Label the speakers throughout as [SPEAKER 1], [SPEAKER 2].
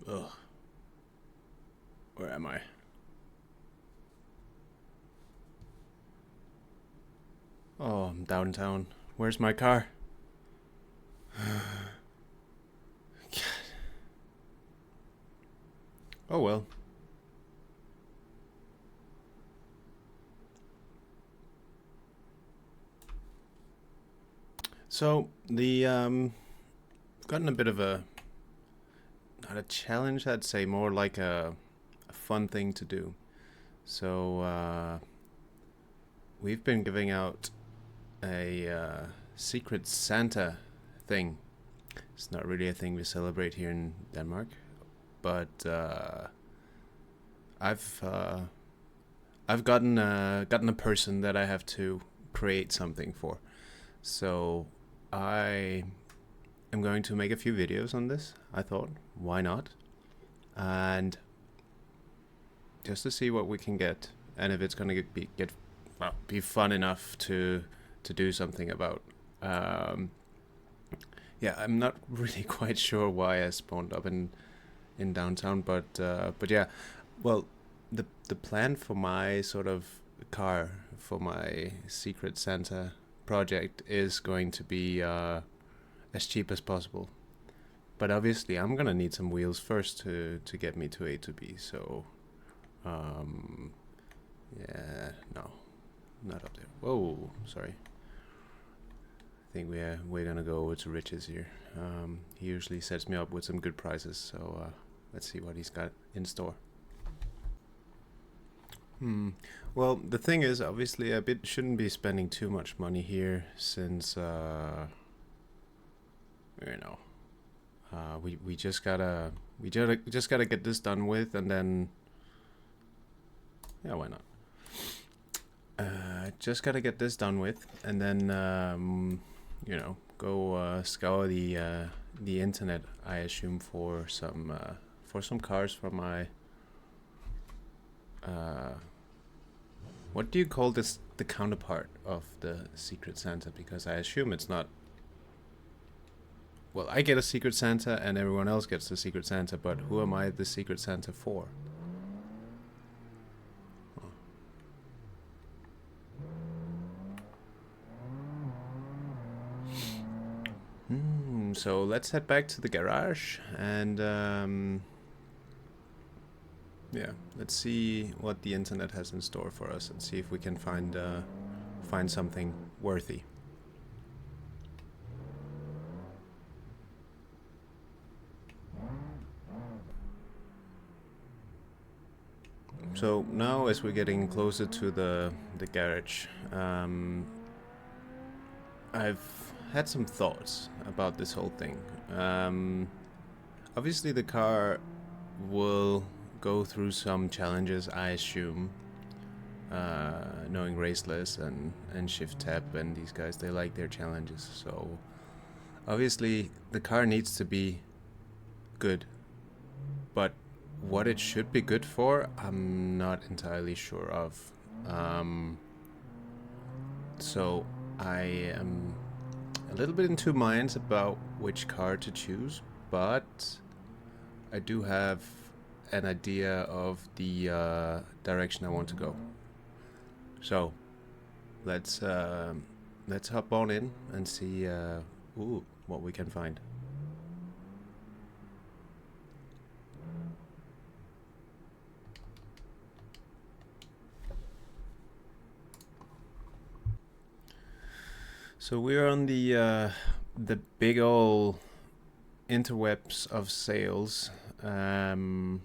[SPEAKER 1] Ugh. Where am I? Oh, I'm downtown. Where's my car? God. Oh well. So the gotten a bit of a not a challenge. I'd say more like a fun thing to do. So we've been giving out a secret Santa thing. It's not really a thing we celebrate here in Denmark, but I've uh, I've gotten a person that I have to create something for. So I am going to make a few videos on this. I thought, why not? And just to see what we can get, and if it's gonna be fun enough to do something about. Um, yeah, I'm not really quite sure why I spawned up in downtown, but yeah, well, the plan for my sort of car for my Secret Santa project is going to be as cheap as possible. But obviously, I'm gonna need some wheels first to get me to A to B. So, um, yeah, no, not up there. Whoa, sorry. I think we're gonna go over to Rich's here. He usually sets me up with some good prices, so let's see what he's got in store. Well, the thing is, obviously, I bit shouldn't be spending too much money here since you know we just gotta get this done with, and then yeah, why not? Just gotta get this done with, and then go scour the internet. I assume for some cars for my what do you call this? The counterpart of the Secret Santa, because I assume it's not. Well, I get a Secret Santa, and everyone else gets the Secret Santa, but who am I the Secret Santa for? So let's head back to the garage and yeah, let's see what the internet has in store for us and see if we can find something worthy. So now, as we're getting closer to the garage, I've had some thoughts about this whole thing. Obviously, the car will go through some challenges, I assume. Knowing Raceless and Shift Tap and these guys, they like their challenges. So obviously, the car needs to be good, but what it should be good for, I'm not entirely sure of. So I am a little bit in two minds about which car to choose, but I do have an idea of the direction I want to go. So let's hop on in and see what we can find. So we're on the big ol' interwebs of sales, and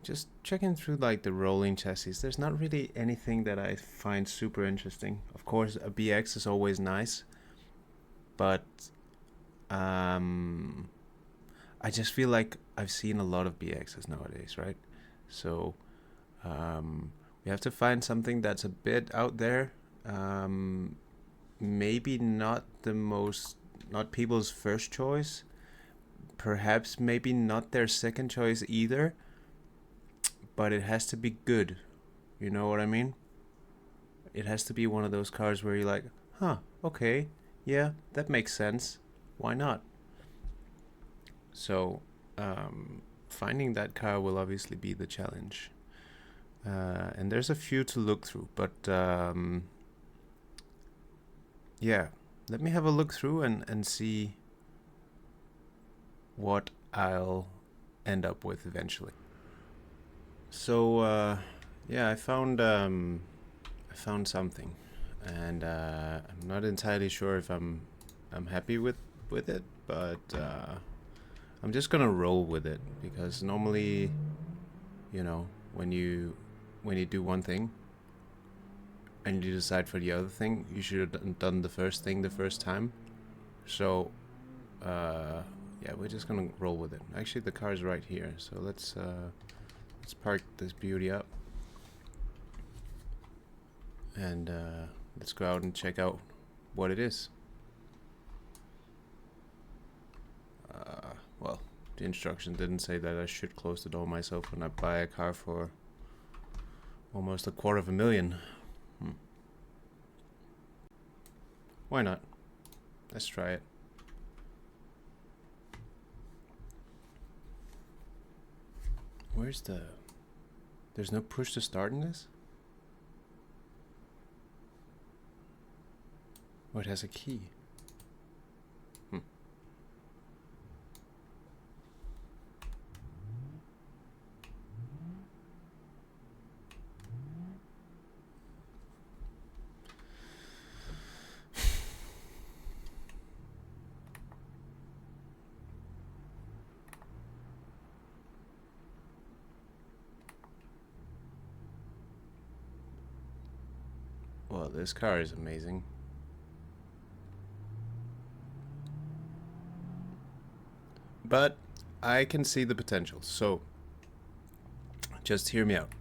[SPEAKER 1] just checking through like the rolling chassis. There's not really anything that I find super interesting. Of course, a BX is always nice, but I just feel like I've seen a lot of BXs nowadays, right? So we have to find something that's a bit out there. Maybe not people's first choice. Perhaps maybe not their second choice either. But it has to be good. You know what I mean? It has to be one of those cars where you're like, huh, okay, yeah, that makes sense. Why not? So finding that car will obviously be the challenge. And there's a few to look through, but yeah, let me have a look through and see what I'll end up with eventually. So yeah, I found something, and I'm not entirely sure if I'm happy with it, but I'm just gonna roll with it, because normally, you know, when you do one thing and you decide for the other thing, you should have done the first thing the first time. So yeah, we're just gonna roll with it. Actually, the car's right here, so let's park this beauty up, and let's go out and check out what it is. Well, the instruction didn't say that I should close the door myself when I buy a car for almost $250,000. Why not? Let's try it. Where's the... There's no push to start in this? Oh, it has a key. Well, this car is amazing. But I can see the potential, so just hear me out.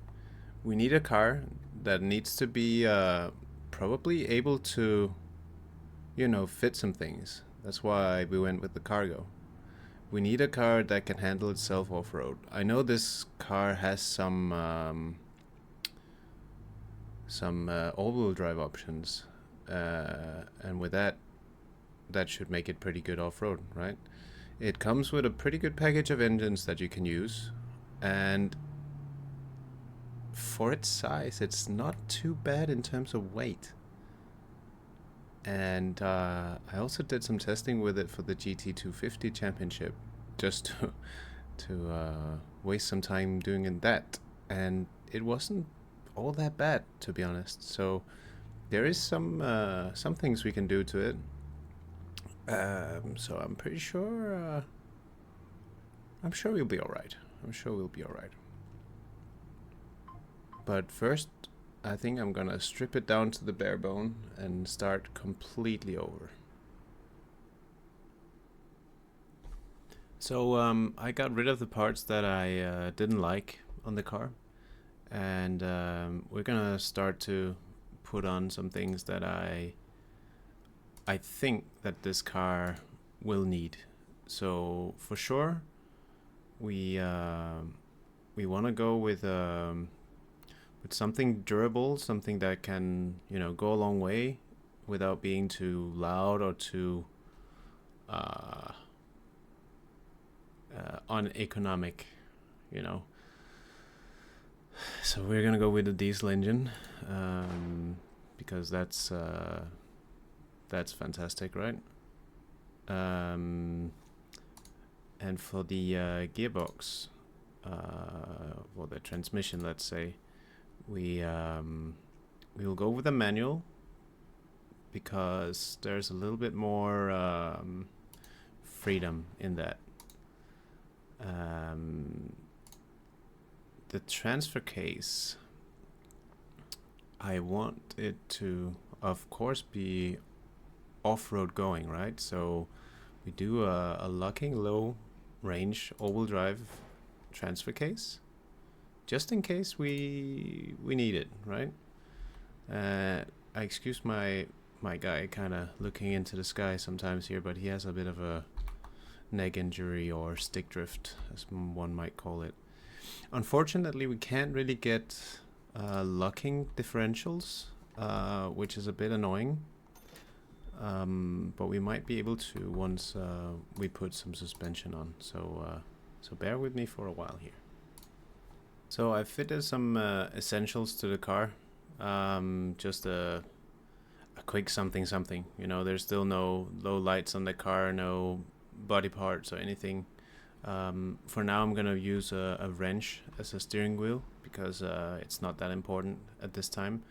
[SPEAKER 1] We need a car that needs to be probably able to, fit some things. That's why we went with the cargo. We need a car that can handle itself off-road. I know this car has some all-wheel drive options, and with that should make it pretty good off-road, right? It comes with a pretty good package of engines that you can use, and for its size, it's not too bad in terms of weight. And I also did some testing with it for the GT250 championship, just to waste some time doing that, and it wasn't all that bad, to be honest. So there is some things we can do to it. So I'm pretty sure we'll be all right. But first, I think I'm gonna strip it down to the bare bone and start completely over. So I got rid of the parts that I didn't like on the car, and we're gonna start to put on some things that I think that this car will need. So for sure, we want to go with something durable, something that can go a long way without being too loud or too uneconomic, So we're gonna go with a diesel engine, because that's fantastic, right? And for the gearbox, or the transmission, let's say, we'll go with a manual, because there's a little bit more freedom in that. The transfer case, I want it to, of course, be off-road going, right? So we do a locking low range all-wheel drive transfer case, just in case we need it, right? I excuse my guy kind of looking into the sky sometimes here, but he has a bit of a neck injury, or stick drift, as one might call it. Unfortunately, we can't really get locking differentials, which is a bit annoying. but we might be able to once we put some suspension on. So bear with me for a while here. So I fitted some essentials to the car. Just a quick something. You know, there's still no low lights on the car, no body parts or anything. For now, I'm gonna use a wrench as a steering wheel because it's not that important at this time.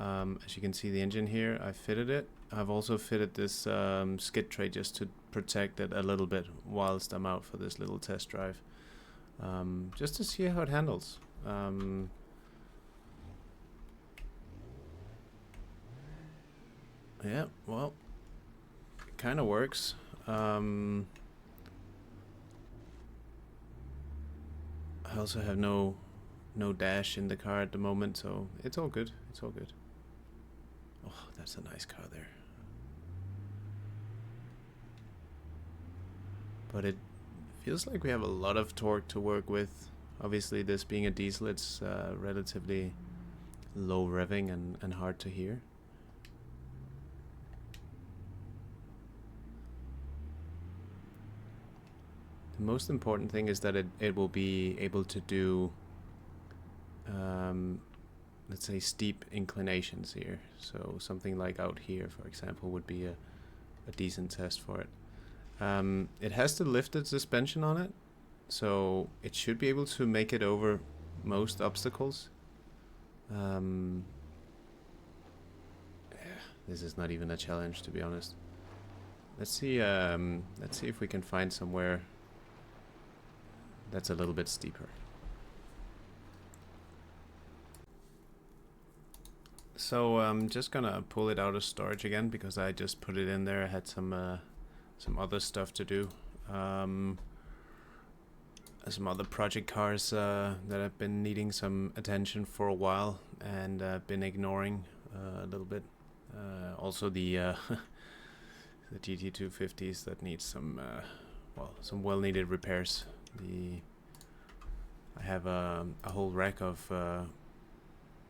[SPEAKER 1] As you can see the engine here, I fitted it. I've also fitted this skid tray just to protect it a little bit whilst I'm out for this little test drive. Just to see how it handles. Yeah, well, it kind of works. I also have no dash in the car at the moment, so it's all good. It's all good. Oh, that's a nice car there. But it feels like we have a lot of torque to work with. Obviously, this being a diesel, it's relatively low revving and hard to hear. The most important thing is that it will be able to do, let's say, steep inclinations here. So something like out here, for example, would be a decent test for it. It has the lifted suspension on it, so it should be able to make it over most obstacles. Yeah, this is not even a challenge, to be honest. Let's see if we can find somewhere that's a little bit steeper. So I'm just gonna pull it out of storage again because I just put it in there. I had some other stuff to do. Some other project cars that have been needing some attention for a while and been ignoring a little bit. Also the the GT250s that need some well needed repairs. I have a whole rack of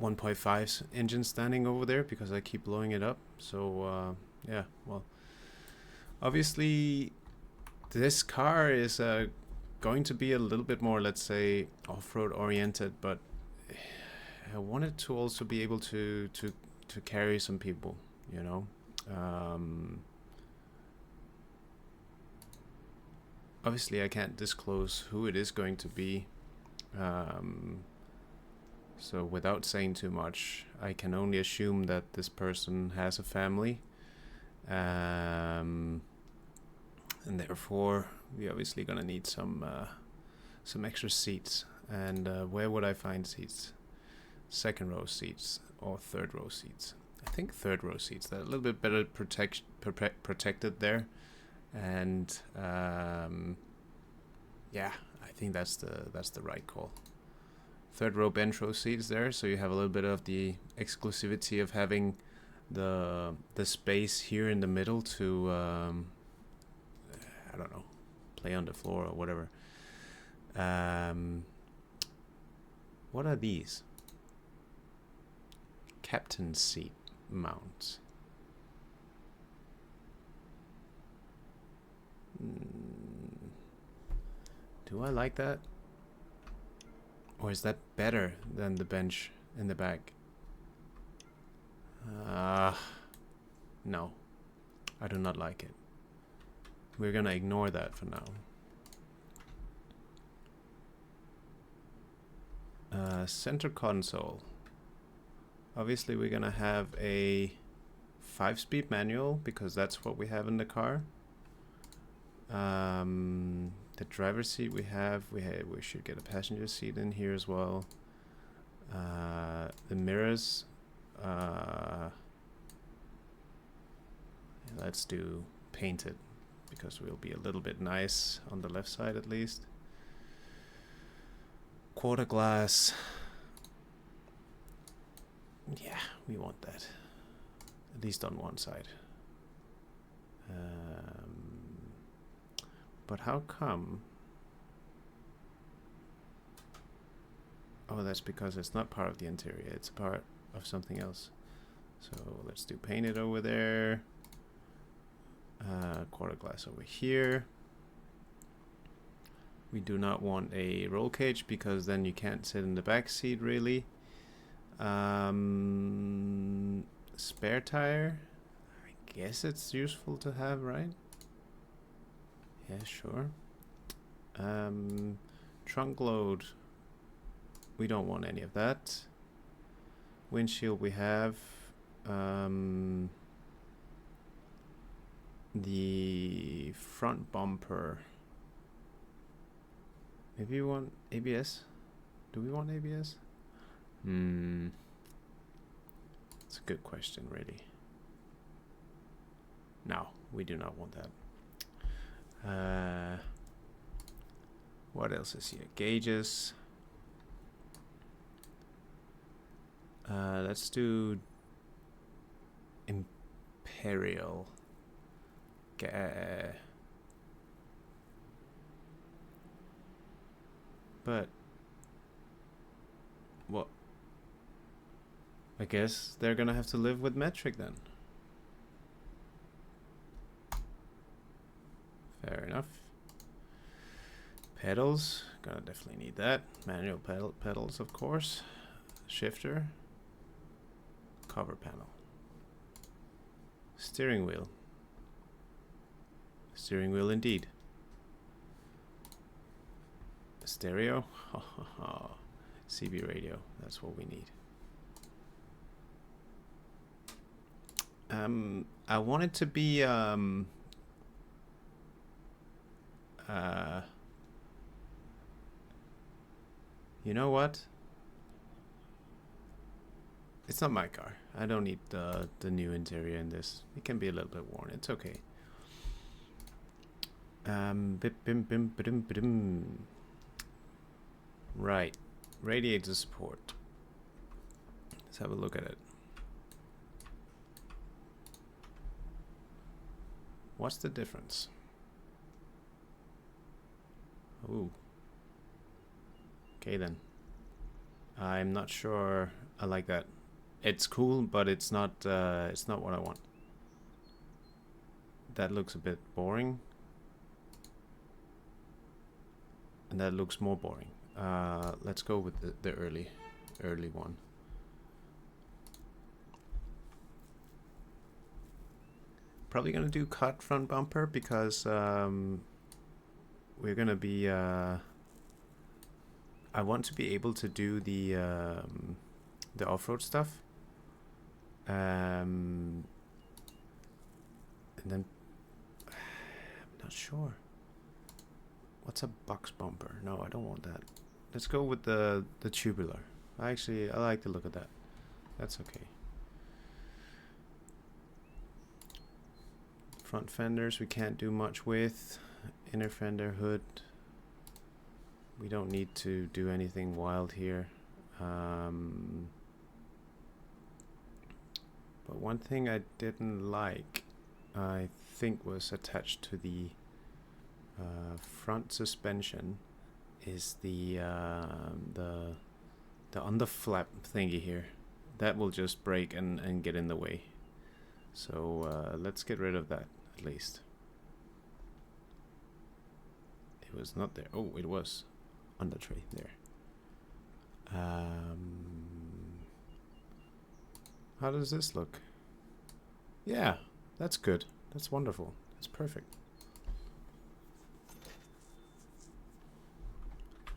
[SPEAKER 1] 1.5's engine standing over there because I keep blowing it up. So yeah, well, obviously this car is going to be a little bit more, let's say, off-road oriented, but I wanted to also be able to carry some people, you know. Obviously I can't disclose who it is going to be, so without saying too much, I can only assume that this person has a family, and therefore we're obviously gonna need some extra seats. And where would I find seats? Second row seats or third row seats? I think third row seats. They're a little bit better protected there. And yeah, I think that's the right call. Third row bench row seats there, so you have a little bit of the exclusivity of having the space here in the middle to I don't know, play on the floor or whatever. What are these? Captain's seat mounts. Do I like that? Or is that better than the bench in the back? No, I do not like it. We're gonna ignore that for now. Center console. Obviously we're gonna have a 5-speed manual because that's what we have in the car. The driver's seat we should get a passenger seat in here as well. The mirrors, let's do painted because we'll be a little bit nice on the left side at least. Quarter glass. Yeah, we want that. At least on one side. But how come? Oh, that's because it's not part of the interior. It's a part of something else. So let's do painted over there. Quarter glass over here. We do not want a roll cage because then you can't sit in the back seat really. Spare tire. I guess it's useful to have, right? Yeah, sure. Trunk load. We don't want any of that. Windshield we have. The front bumper. Maybe we want ABS? Do we want ABS? It's a good question, really. No, we do not want that. What else is here? Gauges. Let's do Imperial. But what? I guess they're gonna have to live with metric then. Fair enough. Pedals, gonna definitely need that. Manual pedals, of course. Shifter. Cover panel. Steering wheel. Steering wheel indeed. Stereo. CB radio, that's what we need. I want it to be you know what? It's not my car. I don't need the new interior in this. It can be a little bit worn. It's okay. Right. Radiator support. Let's have a look at it. What's the difference? Ooh. Okay then. I'm not sure I like that. It's cool, but it's not what I want. That looks a bit boring. And that looks more boring. Let's go with the early one. Probably gonna do cut front bumper because we're gonna be I want to be able to do the off-road stuff, and then I'm not sure. What's a box bumper? No, I don't want that. Let's go with the tubular. I like the look of that. That's okay. Front fenders we can't do much with. Inner fender, hood. We don't need to do anything wild here. But one thing I didn't like, I think, was attached to the front suspension is the underflap thingy here. That will just break and get in the way. So let's get rid of that at least. It was not there. Oh, it was on the tray there. How does this look? Yeah, that's good. That's wonderful. That's perfect.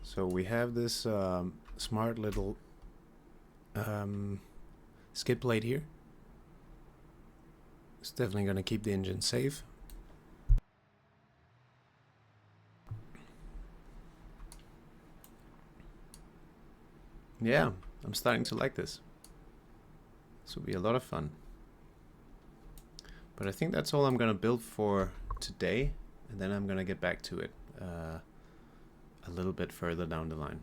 [SPEAKER 1] So we have this smart little skid plate here. It's definitely going to keep the engine safe. Yeah, I'm starting to like this. This will be a lot of fun. But I think that's all I'm going to build for today, and then I'm going to get back to it a little bit further down the line.